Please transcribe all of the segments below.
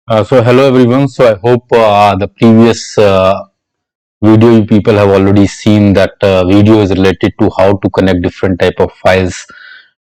So hello everyone. So I hope the previous video you people have already seen that video is related to how to connect different type of files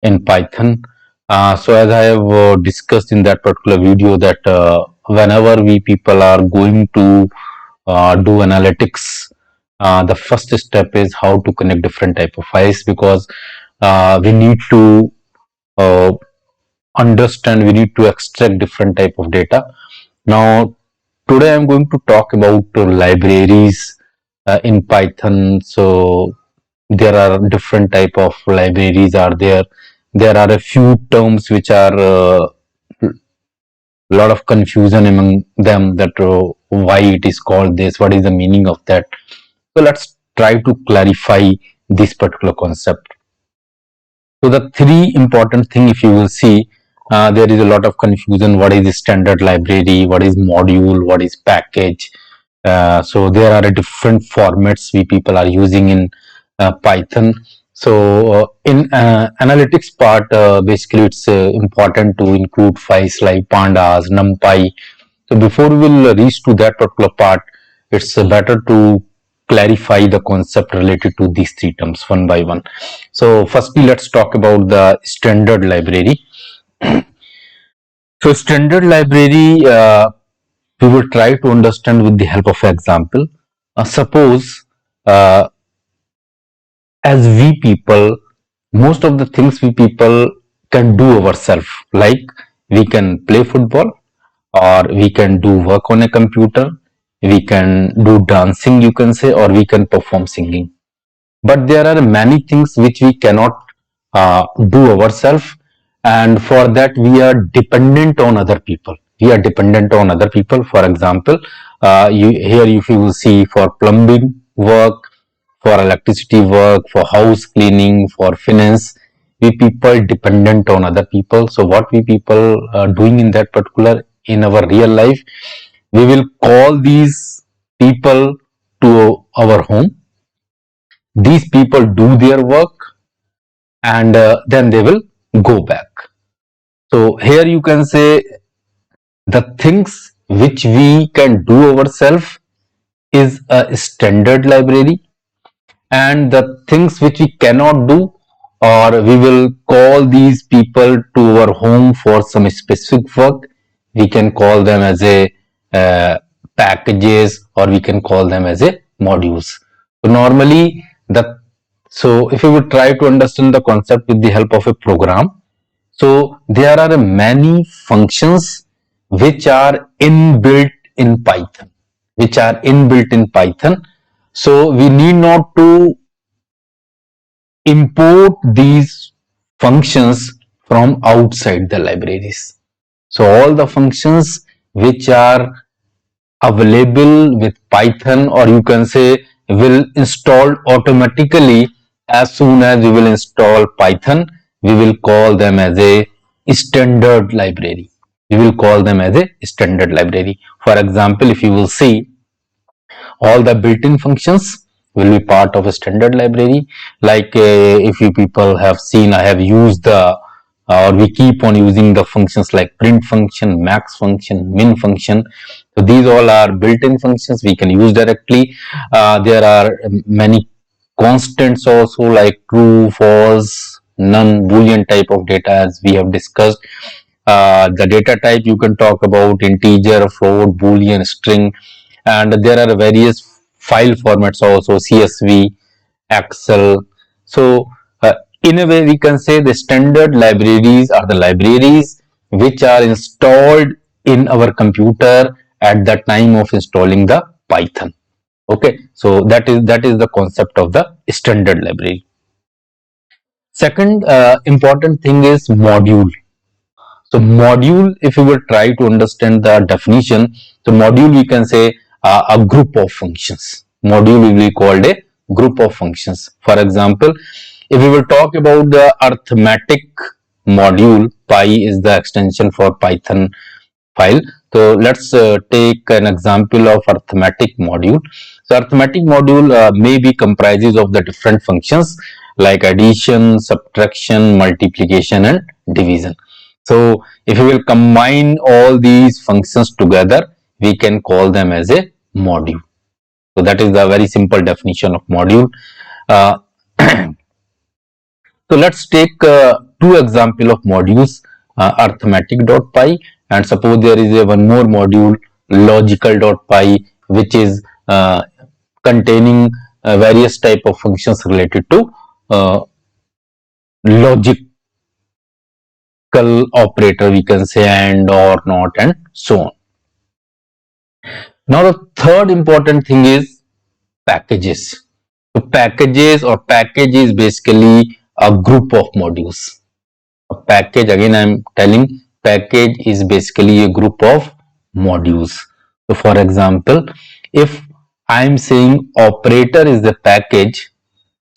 in Python. So as I have discussed in that particular video that whenever we people are going to do analytics, the first step is how to connect different type of files because we need to uh, understand, we need to extract different type of data. Now today I'm going to talk about libraries in Python. So there are different type of libraries are there. There are a few terms which are a lot of confusion among them that why it is called this, what is the meaning of that. So let's try to clarify this particular concept. So the three important thing, if you will see, there is a lot of confusion. What is the standard library? What is module? What is package? So there are different formats we people are using in Python. So in analytics part, basically it's important to include files like pandas, numpy. So before we will reach to that particular part, it's better to clarify the concept related to these three terms one by one. So firstly, let's talk about the standard library. So standard library, we will try to understand with the help of example. Suppose uh, as we people, most of the things we people can do ourselves, like we can play football, or we can do work on a computer, we can do dancing, you can say, or we can perform singing. But there are many things which we cannot do ourselves, and for that we are dependent on other people. We are dependent on other people. For example, here if you will see, for plumbing work, for electricity work, for house cleaning, for finance, we people dependent on other people. So what we people are doing in that particular, in our real life, we will call these people to our home. These people do their work, and then they will go back. So here you can say the things which we can do ourselves is a standard library, and the things which we cannot do, or we will call these people to our home for some specific work, we can call them as a uh, packages, or we can call them as a modules. So normally the, so if you would try to understand the concept with the help of a program, so there are many functions which are inbuilt in Python, which are inbuilt in Python. So we need not to import these functions from outside the libraries. So all the functions which are available with Python, or you can say will install automatically as soon as we will install Python, we will call them as a standard library. We will call them as a standard library. For example, if you will see, all the built-in functions will be part of a standard library. Like if you people have seen, I have used the or we keep on using the functions like print function, max function, min function. So these all are built-in functions we can use directly. There are many constants also, like true, false, none, boolean type of data, as we have discussed. The data type you can talk about integer, float, boolean, string, and there are various file formats also, CSV, Excel. So in a way we can say the standard libraries are the libraries which are installed in our computer at the time of installing the Python. Okay, so that is the concept of the standard library. Second important thing is module. So module, if you will try to understand the definition, so module we can say a group of functions. Module will be called a group of functions. For example, if we will talk about the arithmetic module, Py is the extension for Python file. So let's take an example of arithmetic module. So arithmetic module may be comprises of the different functions like addition, subtraction, multiplication, and division. So if you will combine all these functions together, we can call them as a module. So that is the very simple definition of module. Uh, so let's take two example of modules, arithmetic.py, and suppose there is a one more module, logical.py, which is containing various type of functions related to logical operator, we can say, and or not, and so on. Now the third important thing is packages. So packages or package is basically a group of modules. A package, again I am telling, package is basically a group of modules. So for example, if I am saying operator is the package,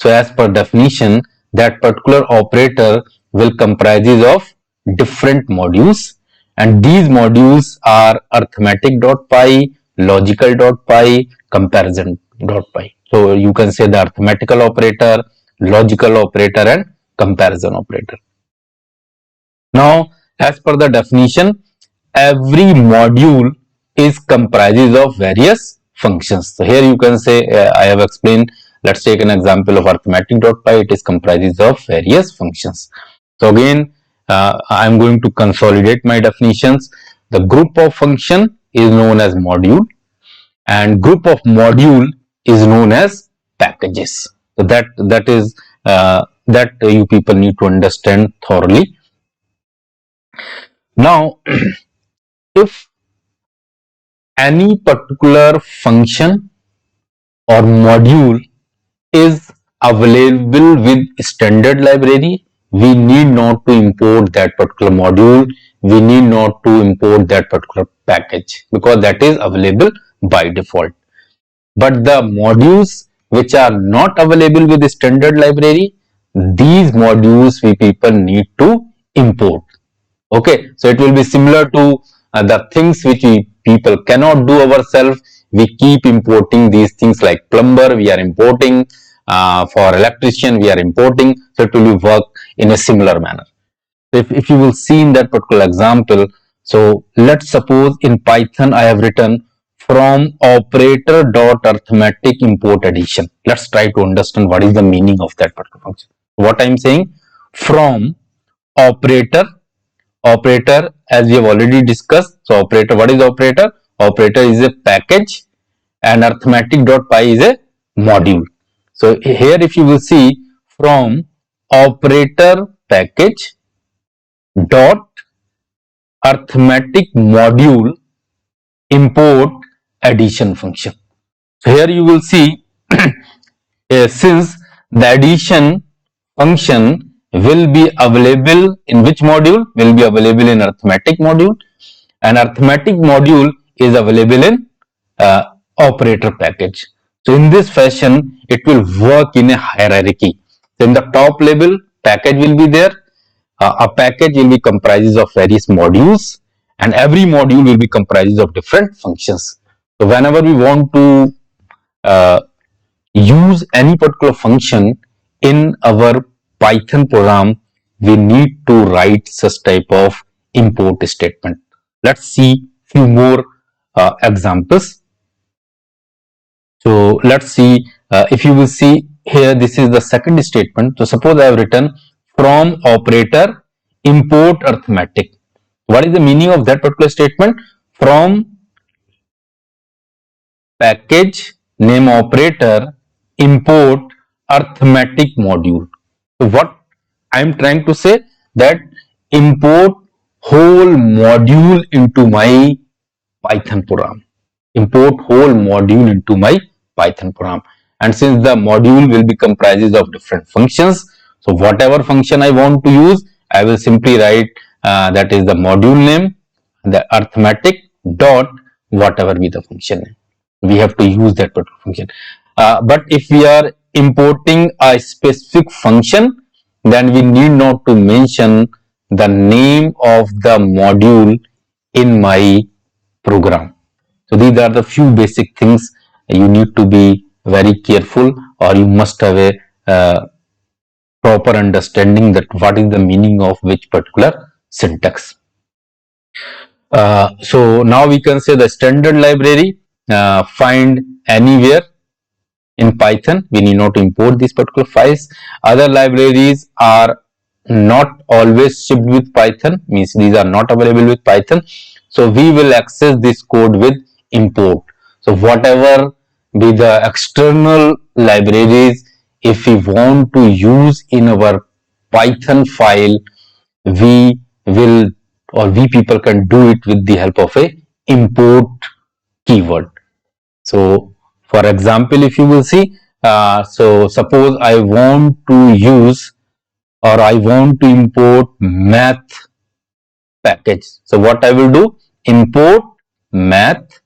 so as per definition, that particular operator will comprises of different modules, and these modules are arithmetic.py, logical.py, comparison.py. So you can say the arithmetical operator, logical operator, and comparison operator. Now, as per the definition, every module is comprises of various functions. So here you can say, I have explained. Let's take an example of arithmetic.py. It is comprises of various functions. So again, I am going to consolidate my definitions. The group of function is known as module, and group of module is known as packages. So that is that you people need to understand thoroughly. Now, if any particular function or module is available with standard library, we need not to import that particular module, we need not to import that particular package, because that is available by default. But the modules which are not available with the standard library, these modules we people need to import. Okay, so it will be similar to the things which we people cannot do ourselves. We keep importing these things, like plumber we are importing, for electrician we are importing, so it will work in a similar manner. If you will see in that particular example, so let's suppose in Python I have written from operator dot arithmetic import addition. Let's try to understand what is the meaning of that particular function. What I am saying, from operator, operator, as we have already discussed. So operator, what is operator? Operator is a package, and arithmetic.py is a module. So here if you will see, from operator package dot arithmetic module import addition function. So here you will see since the addition function will be available in which module? Will be available in arithmetic module, and arithmetic module is available in operator package. So in this fashion, it will work in a hierarchy. So in the top level, package will be there. A package will be comprises of various modules, and every module will be comprises of different functions. So whenever we want to use any particular function in our Python program, we need to write such type of import statement. Let's see few more examples. So let's see, if you will see here, this is the second statement. So suppose I have written from operator import arithmetic. What is the meaning of that particular statement? From package name operator import arithmetic module. So what I am trying to say, that import whole module into my Python program. Import whole module into my Python program. And since the module will be comprises of different functions, so whatever function I want to use, I will simply write that is the module name, the arithmetic dot whatever be the function name. We have to use that particular function. But if we are importing a specific function, then we need not to mention the name of the module in my program. So these are the few basic things you need to be very careful, or you must have a proper understanding that what is the meaning of which particular syntax. So now we can say the standard library find anywhere in Python. We need not import these particular files. Other libraries are not always shipped with Python, means these are not available with Python. So we will access this code with import. So whatever be the external libraries, if we want to use in our Python file, we will, or we people can do it with the help of a import keyword. So for example, if you will see, so suppose I want to use, or I want to import math package. So what I will do, import math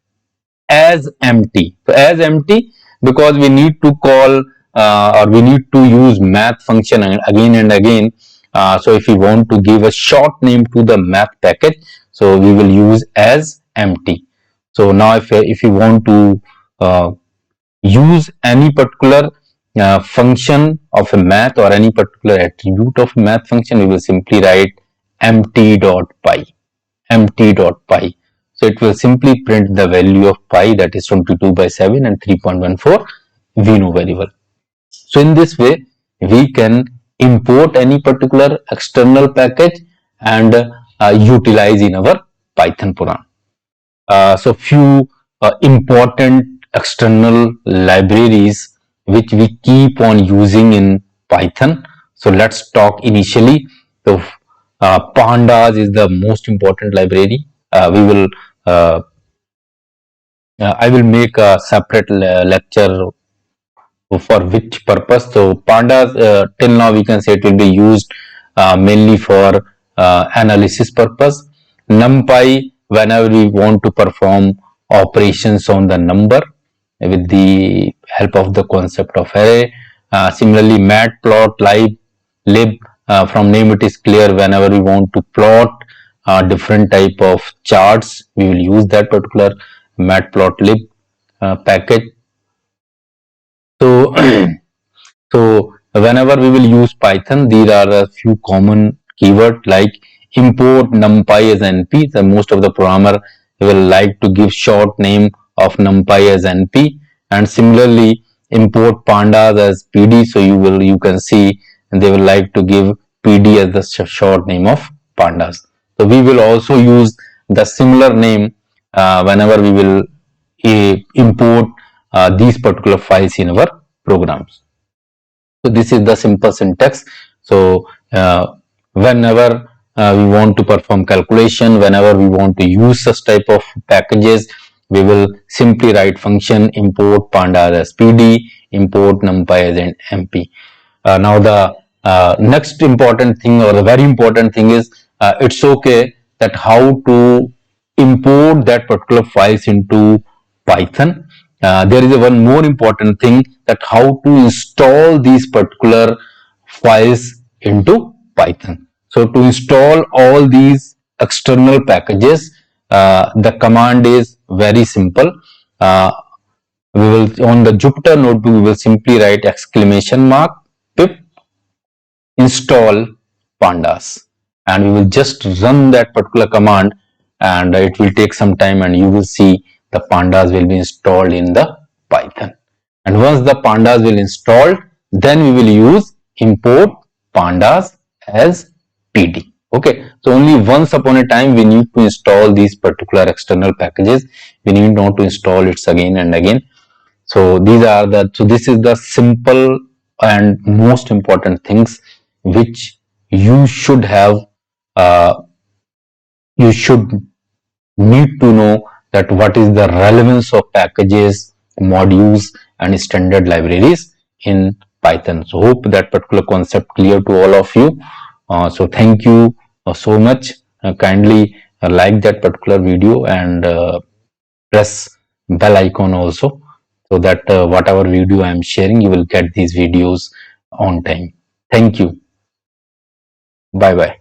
as empty. So as empty, because we need to call or we need to use math function again and again. So if we want to give a short name to the math package, so we will use as empty. So now if you want to use any particular function of a math or any particular attribute of math function, we will simply write empty.py. So it will simply print the value of pi, that is 22/7 and 3.14. We know very well. So in this way, we can import any particular external package and utilize in our Python program. So few important external libraries which we keep on using in Python. So let's talk initially. So pandas is the most important library. I will make a separate lecture for which purpose. So pandas till now we can say it will be used mainly for analysis purpose. NumPy, whenever we want to perform operations on the number with the help of the concept of array. Similarly, lib, from name it is clear, whenever we want to plot different type of charts, we will use that particular matplotlib package. So so whenever we will use Python, there are a few common keywords like import numpy as np. So most of the programmer will like to give short name of numpy as np, and similarly import pandas as pd. So you can see they will like to give pd as the short name of pandas. So we will also use the similar name whenever we will import these particular files in our programs. So this is the simple syntax. So whenever we want to perform calculation, whenever we want to use such type of packages, we will simply write function import pandas as pd, import numpy as np. Now the next important thing, or the very important thing, is it's okay that how to import that particular files into Python. There is one more important thing, that how to install these particular files into Python. So to install all these external packages, the command is very simple. We will, on the Jupyter notebook, we will simply write !pip install pandas, and we will just run that particular command, and it will take some time, and you will see the pandas will be installed in the Python. And once the pandas will install, then we will use import pandas as pd. Okay, so only once upon a time we need to install these particular external packages. We need not to install it again and again. So this is the simple and most important things which you should have, you should need to know, that what is the relevance of packages, modules and standard libraries in Python. So hope that particular concept clear to all of you. So thank you so much. Kindly like that particular video and press bell icon also, so that whatever video I am sharing, you will get these videos on time. Thank you. Bye bye.